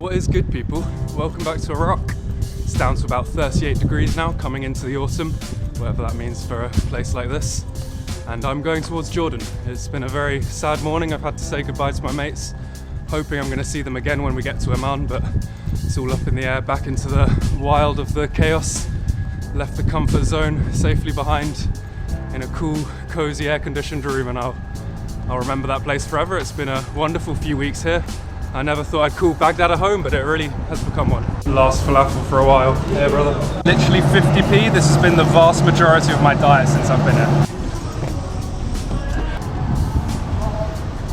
What is good, people? Welcome back to Iraq. It's down to about 38 degrees now, coming into the autumn, whatever that means for a place like this. And I'm going towards Jordan. It's been a very sad morning. I've had to say goodbye to my mates, hoping I'm going to see them again when we get to Amman, but it's all up in the air, back into the wild of the chaos. Left the comfort zone safely behind in a cool, cozy, air-conditioned room, and I'll remember that place forever. It's been a wonderful few weeks here. I never thought I'd call Baghdad a home, but it really has become one. Last falafel for a while. Yeah, brother. Literally 50p. This has been the vast majority of my diet since I've been here.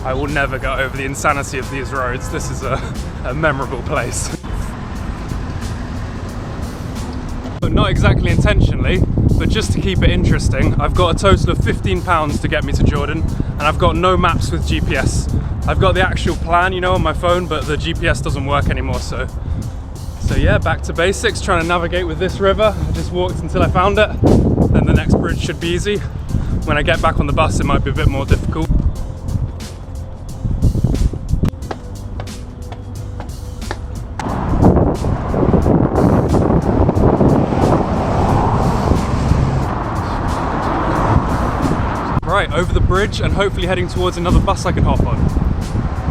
I will never get over the insanity of these roads. This is a memorable place. But not exactly intentionally, but just to keep it interesting, I've got a total of £15 to get me to Jordan, and I've got no maps with GPS. I've got the actual plan, you know, on my phone, but the GPS doesn't work anymore, so yeah, back to basics, trying to navigate with this river. I just walked until I found it, then the next bridge should be easy. When I get back on the bus, it might be a bit more difficult. Right, over the bridge and hopefully heading towards another bus I can hop on.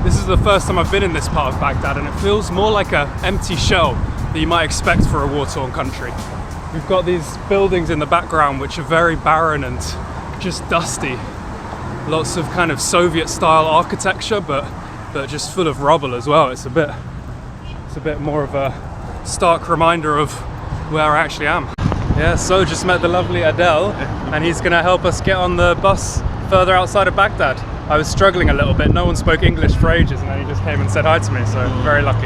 This is the first time I've been in this part of Baghdad, and it feels more like an empty shell that you might expect for a war-torn country. We've got these buildings in the background which are very barren and just dusty. Lots of kind of Soviet-style architecture, but just full of rubble as well. It's a bit more of a stark reminder of where I actually am. Yeah, so just met the lovely Adel, and he's gonna help us get on the bus further outside of Baghdad. I was struggling a little bit, no one spoke English for ages, and then he just came and said hi to me, so very lucky.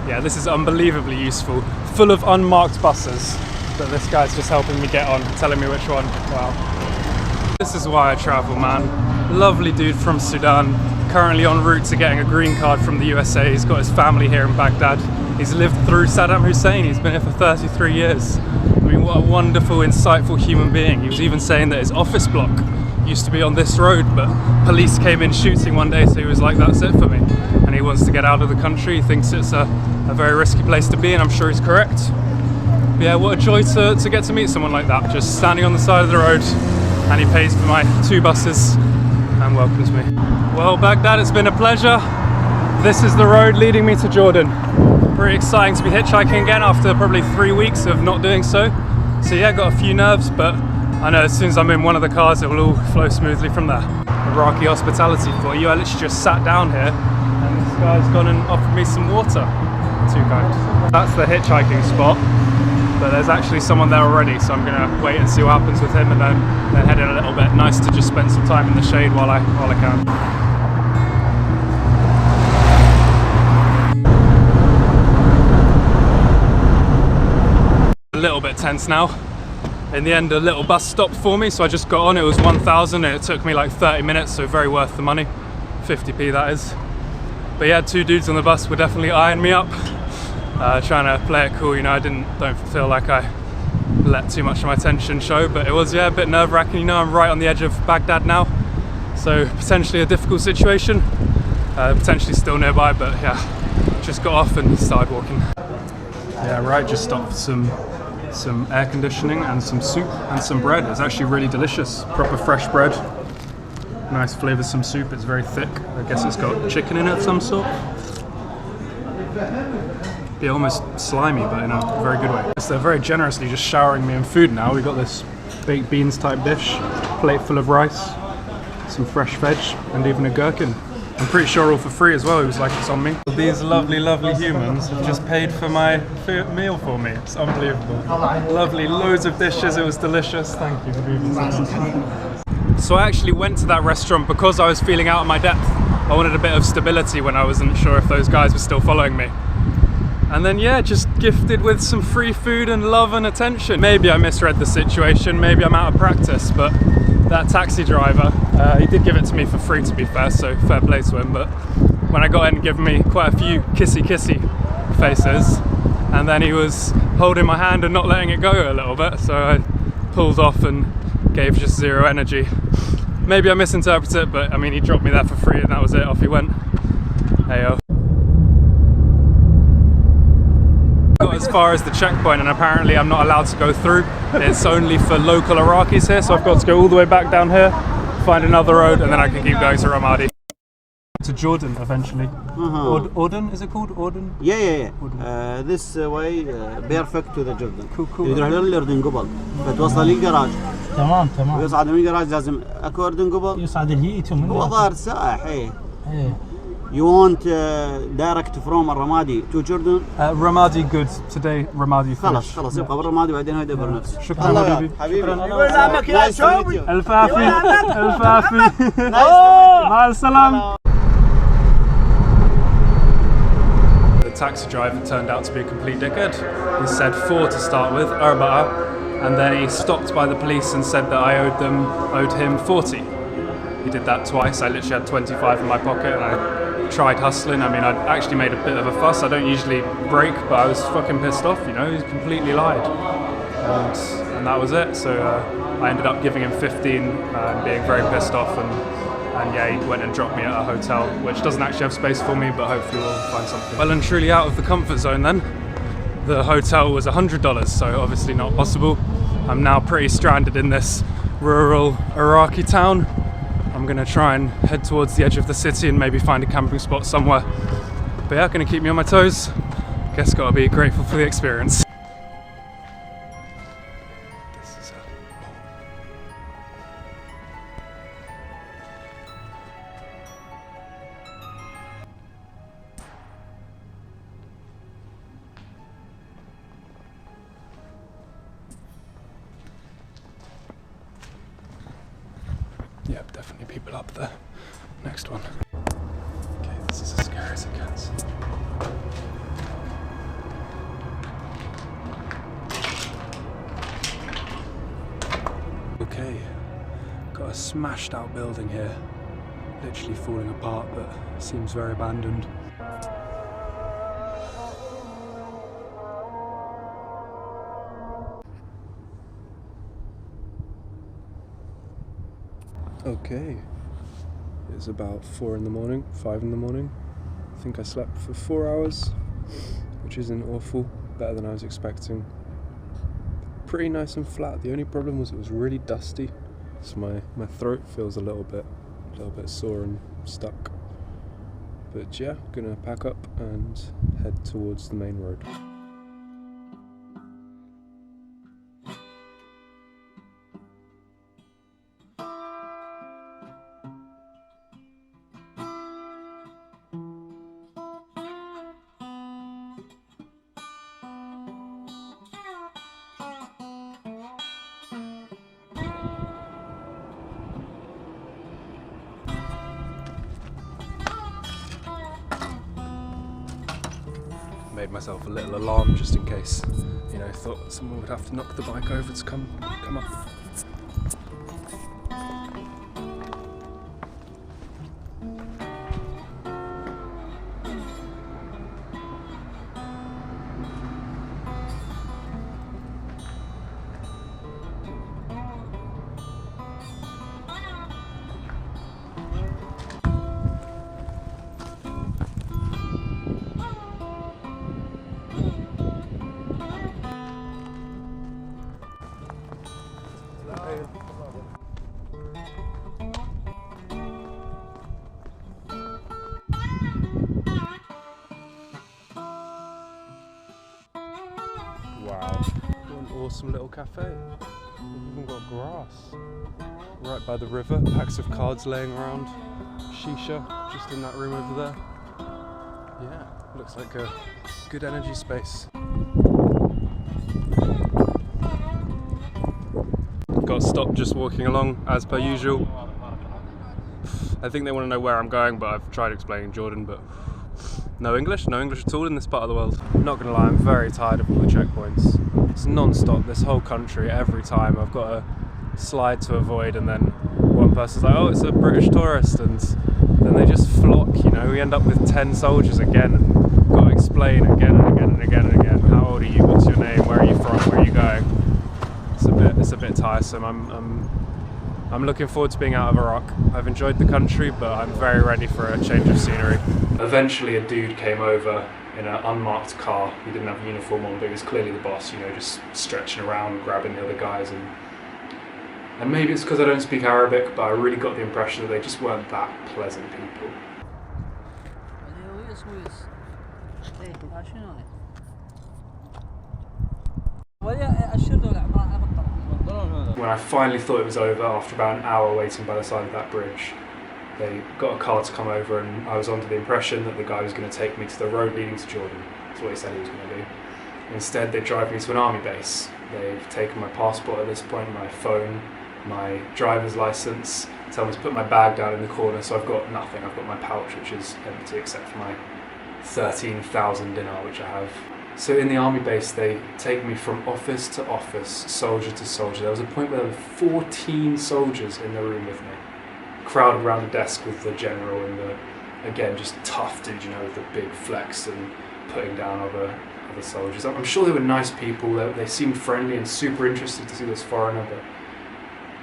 Yeah, this is unbelievably useful. Full of unmarked buses that this guy's just helping me get on, telling me which one. Wow. This is why I travel, man. Lovely dude from Sudan, currently en route to getting a green card from the USA. He's got his family here in Baghdad. He's lived through Saddam Hussein. He's been here for 33 years. I mean, what a wonderful, insightful human being. He was even saying that his office block used to be on this road, but police came in shooting one day, so he was like, that's it for me. And he wants to get out of the country. He thinks it's a very risky place to be, and I'm sure he's correct. But yeah, what a joy to get to meet someone like that, just standing on the side of the road, and he pays for my 2 buses and welcomes me. Well, Baghdad, it's been a pleasure. This is the road leading me to Jordan. Pretty exciting to be hitchhiking again after probably 3 weeks of not doing so. So yeah, got a few nerves, but I know as soon as I'm in one of the cars, it will all flow smoothly from there. Iraqi hospitality for you. I literally just sat down here and this guy's gone and offered me some water. Too kind. That's the hitchhiking spot, but there's actually someone there already, so I'm gonna wait and see what happens with him and then head in a little bit. Nice to just spend some time in the shade while I can. A little bit tense now. In the end, a little bus stopped for me, so I just got on. It was 1,000 and it took me like 30 minutes, so very worth the money. 50p that is. But yeah, 2 dudes on the bus were definitely eyeing me up, trying to play it cool. You know, I don't feel like I let too much of my tension show, but it was, yeah, a bit nerve-wracking. You know, I'm right on the edge of Baghdad now, so potentially a difficult situation. Potentially still nearby, but yeah, just got off and started walking. Yeah, right, just stopped for some air conditioning and some soup and some bread. It's actually really delicious, proper fresh bread, nice flavoursome soup. It's very thick. I guess it's got chicken in it of some sort. Yeah, almost slimy, but in a very good way. So they're very generously just showering me in food now. We've got this baked beans type dish, plate full of rice, some fresh veg, and even a gherkin. I'm pretty sure all for free as well. He was like, it's on me. These lovely, lovely humans have just paid for my meal for me. It's unbelievable. Lovely, loads of dishes. It was delicious. Thank you for being so. So I actually went to that restaurant because I was feeling out of my depth. I wanted a bit of stability when I wasn't sure if those guys were still following me. And then yeah, just gifted with some free food and love and attention. Maybe I misread the situation. Maybe I'm out of practice, but that taxi driver, he did give it to me for free, to be fair, so fair play to him. But when I got in, giving me quite a few kissy faces, and then he was holding my hand and not letting it go a little bit, so I pulled off and gave just zero energy. Maybe I misinterpreted it, but I mean, he dropped me there for free and that was it, off he went. Heyo. Got as far as the checkpoint and apparently I'm not allowed to go through. It's only for local Iraqis here, so I've got to go all the way back down here, find another road, and then I can keep going to Ramadi. To Jordan eventually. Auden, is it called Auden? Yeah. This way perfect to the Jordan. Cool. يروح للأردن قبل فتوصل للجراج. تمام. ويصعد من الجراج لازم اكو أردن قبل. يصعد الهيت ومن هو ظاهر سائح ايه. You want direct from Ramadi to Jordan? Ramadi good. Today Ramadi finish. خلاص يبقى بالرمادي وبعدين هو يدبر نفسه. شكرا حبيبي. يقول لامك يا شوبي. الفافي. مع السلامة. The taxi driver turned out to be a complete dickhead. He said 4 to start with, Arba'a, and then he stopped by the police and said that I owed him 40. He did that twice. I literally had 25 in my pocket and I tried hustling. I mean, I actually made a bit of a fuss. I don't usually break, but I was fucking pissed off, you know, he completely lied. And that was it. So I ended up giving him 15 and being very pissed off, and yeah, he went and dropped me at a hotel, which doesn't actually have space for me, but hopefully we'll find something. Well and truly out of the comfort zone then. The hotel was $100, so obviously not possible. I'm now pretty stranded in this rural Iraqi town. I'm gonna try and head towards the edge of the city and maybe find a camping spot somewhere. But yeah, gonna keep me on my toes. Guess gotta be grateful for the experience. Yep, definitely people up there. Next one. Okay, this is as scary as it gets. Okay, got a smashed out building here. Literally falling apart, but seems very abandoned. Okay, it's about 4 in the morning, 5 in the morning. I think I slept for 4 hours, which isn't awful, better than I was expecting. Pretty nice and flat. The only problem was it was really dusty, so my throat feels a little bit sore and stuck. But yeah, gonna pack up and head towards the main road. Made myself a little alarm just in case, you know, thought someone would have to knock the bike over to come up. Wow, what an awesome little cafe. We've even got grass. Right by the river, packs of cards laying around. Shisha, just in that room over there. Yeah, looks like a good energy space. Got stopped just walking along as per usual. I think they want to know where I'm going, but I've tried explaining Jordan, but no English at all in this part of the world. I'm not gonna lie, I'm very tired of all the checkpoints. It's non-stop, this whole country, every time I've got a slide to avoid, and then one person's like, oh, it's a British tourist, and then they just flock, you know. We end up with 10 soldiers again, and got to explain again and again and again and again. How old are you? What's your name? Where are you from? Where are you going? It's a bit tiresome. I'm I'm looking forward to being out of Iraq. I've enjoyed the country, but I'm very ready for a change of scenery. Eventually a dude came over in an unmarked car. He didn't have a uniform on, but he was clearly the boss, you know, just stretching around, grabbing the other guys. And maybe it's because I don't speak Arabic, but I really got the impression that they just weren't that pleasant people. When I finally thought it was over, after about an hour waiting by the side of that bridge, they got a car to come over, and I was under the impression that the guy was going to take me to the road leading to Jordan. That's what he said he was going to do. Instead, they drive me to an army base. They've taken my passport at this point, my phone, my driver's license, tell me to put my bag down in the corner, so I've got nothing. I've got my pouch, which is empty except for my 13,000 dinar, which I have. So in the army base, they take me from office to office, soldier to soldier. There was a point where there were 14 soldiers in the room with me, crowded around the desk with the general and the, again, just tough dude, you know, with the big flex and putting down other soldiers. I'm sure they were nice people. They seemed friendly and super interested to see this foreigner, but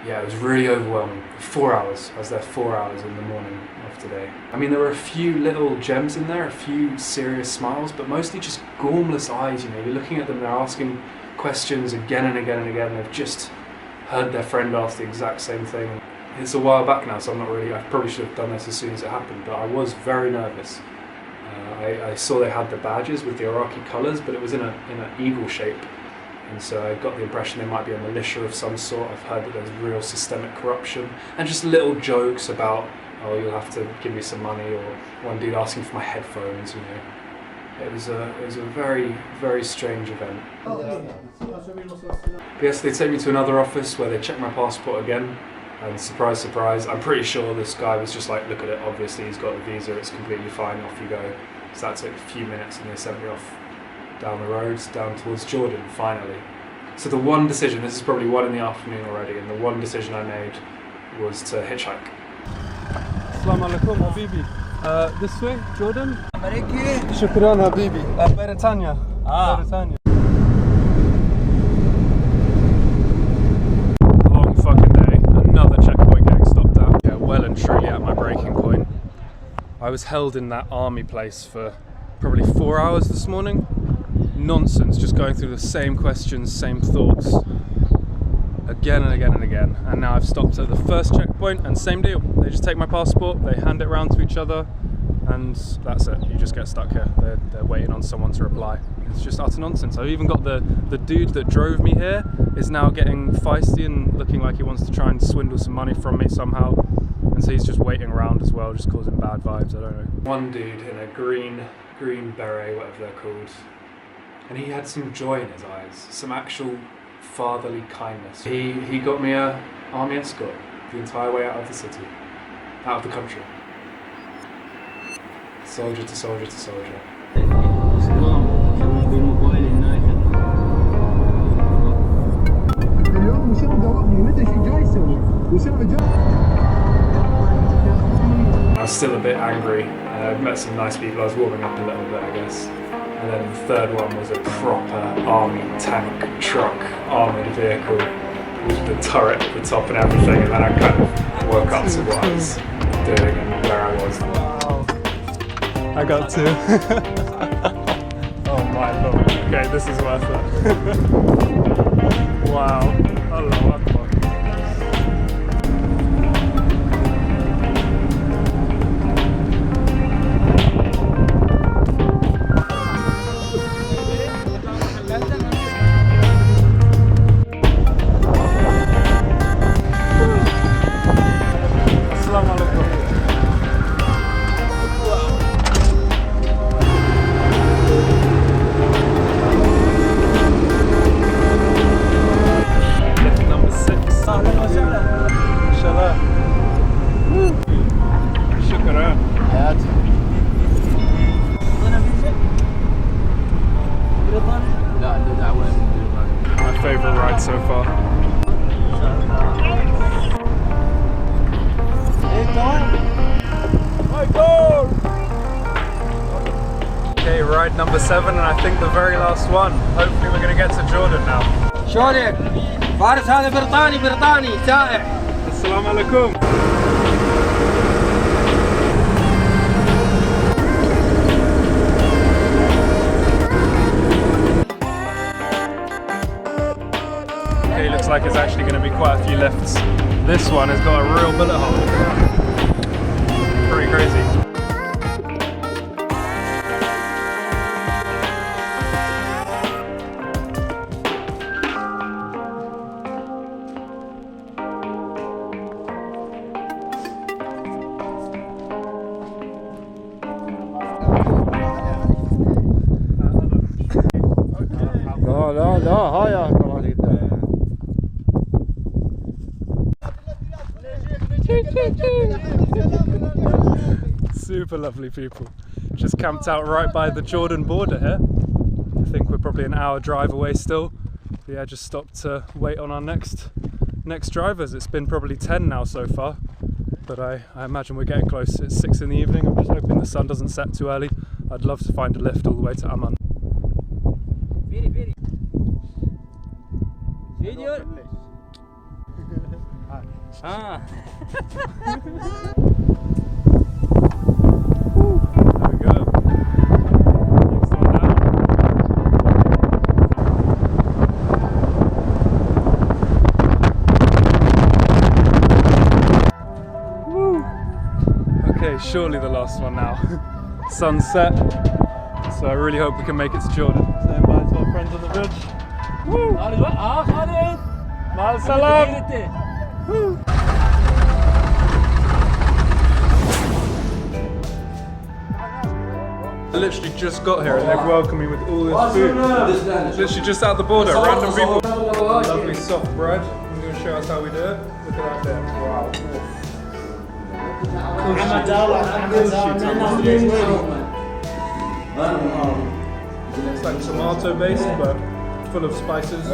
yeah, it was really overwhelming. 4 hours. I was there 4 hours in the morning of today. I mean, there were a few little gems in there, a few serious smiles, but mostly just gormless eyes, you know. You're looking at them, they're asking questions again and again and again. They've just heard their friend ask the exact same thing. It's a while back now, so I'm not really, I probably should have done this as soon as it happened, but I was very nervous. I saw they had the badges with the Iraqi colours, but it was in an eagle shape. And so I got the impression they might be a militia of some sort. I've heard that there's real systemic corruption and just little jokes about, oh, you'll have to give me some money, or one dude asking for my headphones, you know. It was a very, very strange event. Yes, they take me to another office where they check my passport again, and surprise, surprise, I'm pretty sure this guy was just like, look at it, obviously he's got the visa, it's completely fine, off you go. So that took a few minutes and they sent me off down the roads, down towards Jordan, finally. So the one decision, this is probably 1 in the afternoon already, and the one decision I made was to hitchhike. Assalamu alaikum, Habibi. This way, Jordan? Iraqi. Shukran, Habibi. Britannia. Britannia. Long fucking day, another checkpoint getting stopped at. Yeah, well and truly at my breaking point. I was held in that army place for probably 4 hours this morning. Nonsense, just going through the same questions, same thoughts, again and again and again. And now I've stopped at the first checkpoint, and same deal. They just take my passport, they hand it around to each other, and that's it. You just get stuck here. They're waiting on someone to reply. It's just utter nonsense. I've even got the dude that drove me here is now getting feisty and looking like he wants to try and swindle some money from me somehow. And so he's just waiting around as well, just causing bad vibes, I don't know. One dude in a green beret, whatever they're called, and he had some joy in his eyes, some actual fatherly kindness. He got me a army escort the entire way out of the city, out of the country. Soldier to soldier to soldier. I was still a bit angry. I'd met some nice people, I was warming up a little bit, I guess. And then the third one was a proper army tank truck armoured vehicle with the turret at the top and everything, and then I kind of woke up to what I was doing and where I was. Wow. I got 2. Oh my lord. Okay, this is worth it. Wow. Allahu Akbar. My favourite ride so far. Okay, ride number 7, and I think the very last one. Hopefully we're going to get to Jordan now. شلونك؟ فارس هذا بريطاني سائح. Assalamu alaikum. Okay, looks like it's actually going to be quite a few lifts. This one has got a real bullet hole. Pretty crazy. لا هاي Super lovely people. Just camped out right by the Jordan border here. I think we're probably an hour drive away still. But yeah, just stopped to wait on our next drivers. It's been probably 10 now so far, but I imagine we're getting close. It's 6 in the evening. I'm just hoping the sun doesn't set too early. I'd love to find a lift all the way to Amman. There we go. Next one down. Woo. Okay, surely the last one now. Sunset. So I really hope we can make it to Jordan. Saying bye to our friends on the bridge. Woo! Ma'al salam. Woo. I literally just got here and they've welcomed me with all this food. Literally just out the border, random people. Lovely soft bread. I'm going to show us how we do it. Look at that there. Wow. It's like tomato based but full of spices.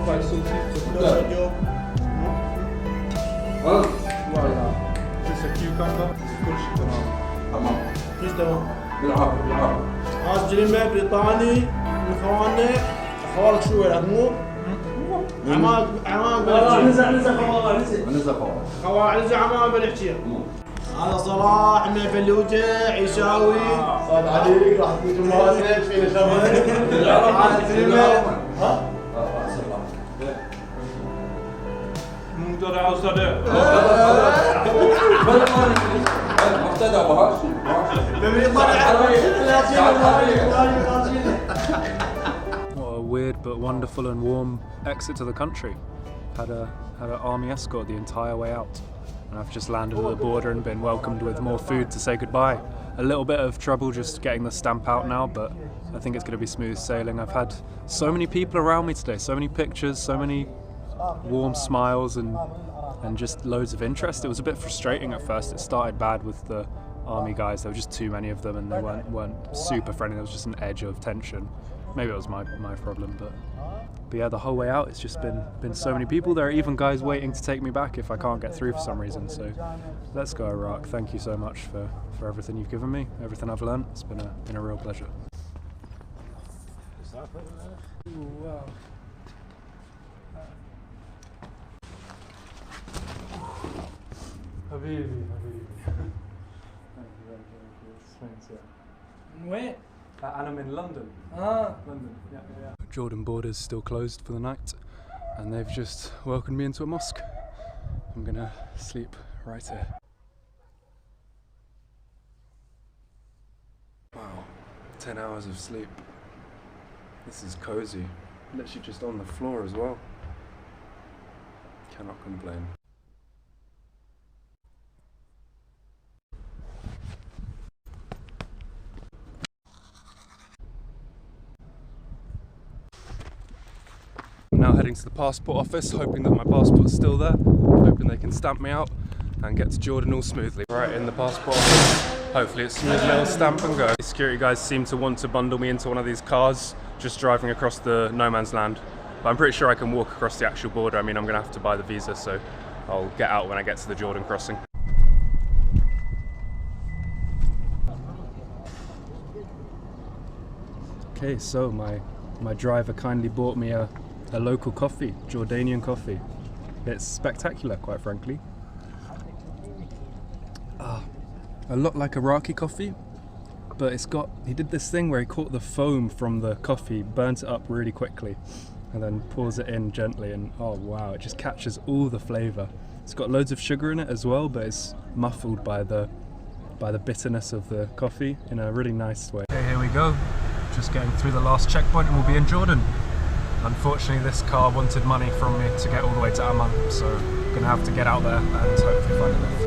Quite salty. Just a cucumber. هذا جريمة بريطاني من خواننا خوالك شوي مو عمام نزع عمام بنحكيها هذا صلاح من فلوجة عيشاوي صاد عليك راح تكون مالك فينا شباب هذا جريمة ها مقدر عاوز صدق What a weird but wonderful and warm exit to the country. Had an army escort the entire way out, and I've just landed at the border and been welcomed with more food to say goodbye. A little bit of trouble just getting the stamp out now, but I think it's going to be smooth sailing. I've had so many people around me today, so many pictures, so many warm smiles and just loads of interest. It was a bit frustrating at first. It started bad with the army guys. There were just too many of them and they weren't super friendly. There was just an edge of tension. Maybe it was my problem, but yeah, the whole way out it's just been so many people. There are even guys waiting to take me back if I can't get through for some reason. So let's go Iraq. Thank you so much for everything you've given me, everything I've learned. It's been a real pleasure. Ooh, wow. Habibi. Where? I'm in London. London. Yeah. Jordan border's still closed for the night, and they've just welcomed me into a mosque. I'm gonna sleep right here. Wow, 10 hours of sleep. This is cozy. Literally just on the floor as well. Cannot complain. Now heading to the passport office, hoping that my passport's still there, hoping they can stamp me out and get to Jordan all smoothly. Right in the passport office, hopefully it's smooth little stamp and go. The security guys seem to want to bundle me into one of these cars, just driving across the no man's land. But I'm pretty sure I can walk across the actual border. I mean, I'm gonna have to buy the visa, so I'll get out when I get to the Jordan crossing. Okay, so my driver kindly bought me a local coffee, Jordanian coffee. It's spectacular, quite frankly. A lot like Iraqi coffee, but he did this thing where he caught the foam from the coffee, burnt it up really quickly, and then pours it in gently, and oh wow, it just catches all the flavour. It's got loads of sugar in it as well, but it's muffled by the bitterness of the coffee in a really nice way. Okay, here we go. Just getting through the last checkpoint and we'll be in Jordan. Unfortunately, this car wanted money from me to get all the way to Amman, so I'm gonna have to get out there and hopefully find a lift.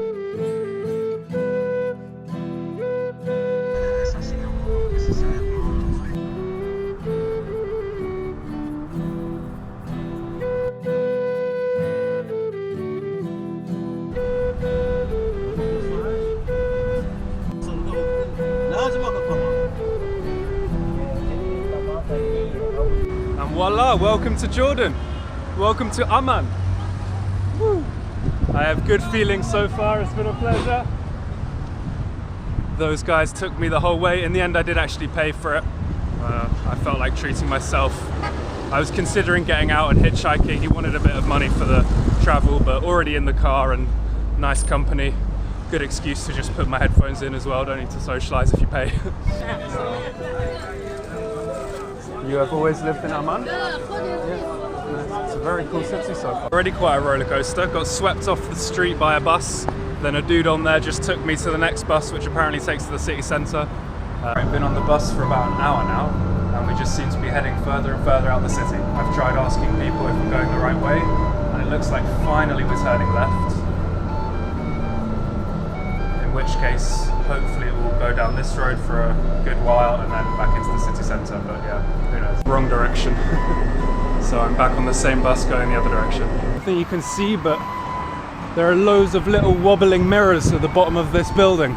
And voila, welcome to Jordan. Welcome to Amman. Woo. I have good feelings so far, it's been a pleasure. Those guys took me the whole way. In the end, I did actually pay for it. I felt like treating myself. I was considering getting out and hitchhiking. He wanted a bit of money for the travel, but already in the car and nice company. Good excuse to just put my headphones in as well. Don't need to socialise if you pay. You have always lived in Amman? Yeah. It's a very cool city so far. Already quite a roller coaster. Got swept off the street by a bus. Then a dude on there just took me to the next bus, which apparently takes to the city centre. I've been on the bus for about an hour now, and we just seem to be heading further and further out the city. I've tried asking people if we're going the right way, and it looks like finally we're turning left. In which case, hopefully it will go down this road for a good while and then back into the city centre, but yeah, who knows. Wrong direction. So I'm back on the same bus going the other direction. I think you can see, but there are loads of little wobbling mirrors at the bottom of this building.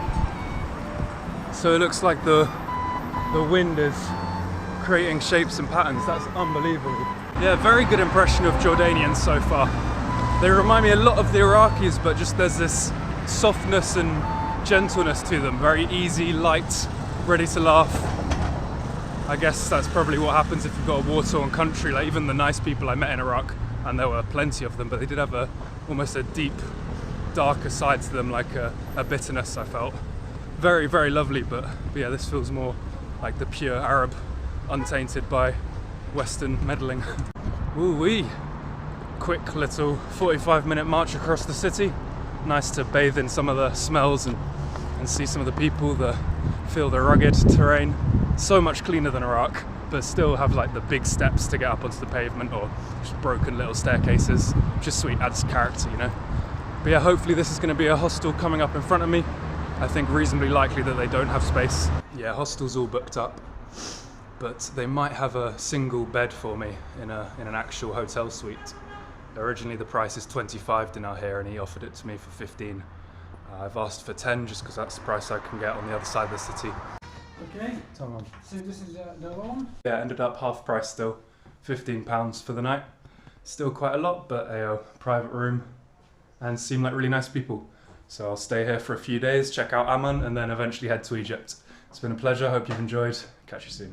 So it looks like the wind is creating shapes and patterns. That's unbelievable. Yeah, very good impression of Jordanians so far. They remind me a lot of the Iraqis, but just there's this softness and gentleness to them. Very easy, light, ready to laugh. I guess that's probably what happens if you've got a war-torn country. Like even the nice people I met in Iraq, and there were plenty of them, but they did have almost a deep, darker side to them, like a bitterness, I felt. Very, very lovely, but yeah, this feels more like the pure Arab, untainted by Western meddling. Woo-wee! Quick little 45-minute march across the city. Nice to bathe in some of the smells and see some of the people, feel the rugged terrain. So much cleaner than Iraq, but still have like the big steps to get up onto the pavement, or just broken little staircases. Just sweet, adds character, you know. But yeah, hopefully this is going to be a hostel coming up in front of me. I think reasonably likely that they don't have space. Yeah, hostel's all booked up, but they might have a single bed for me in an actual hotel suite. Originally the price is 25 dinar here, and he offered it to me for 15. I've asked for 10 just because that's the price I can get on the other side of the city. Okay, so this is the room? Yeah, ended up half price still, £15 for the night. Still quite a lot, but a private room, and seem like really nice people. So I'll stay here for a few days, check out Amman, and then eventually head to Egypt. It's been a pleasure, hope you've enjoyed. Catch you soon.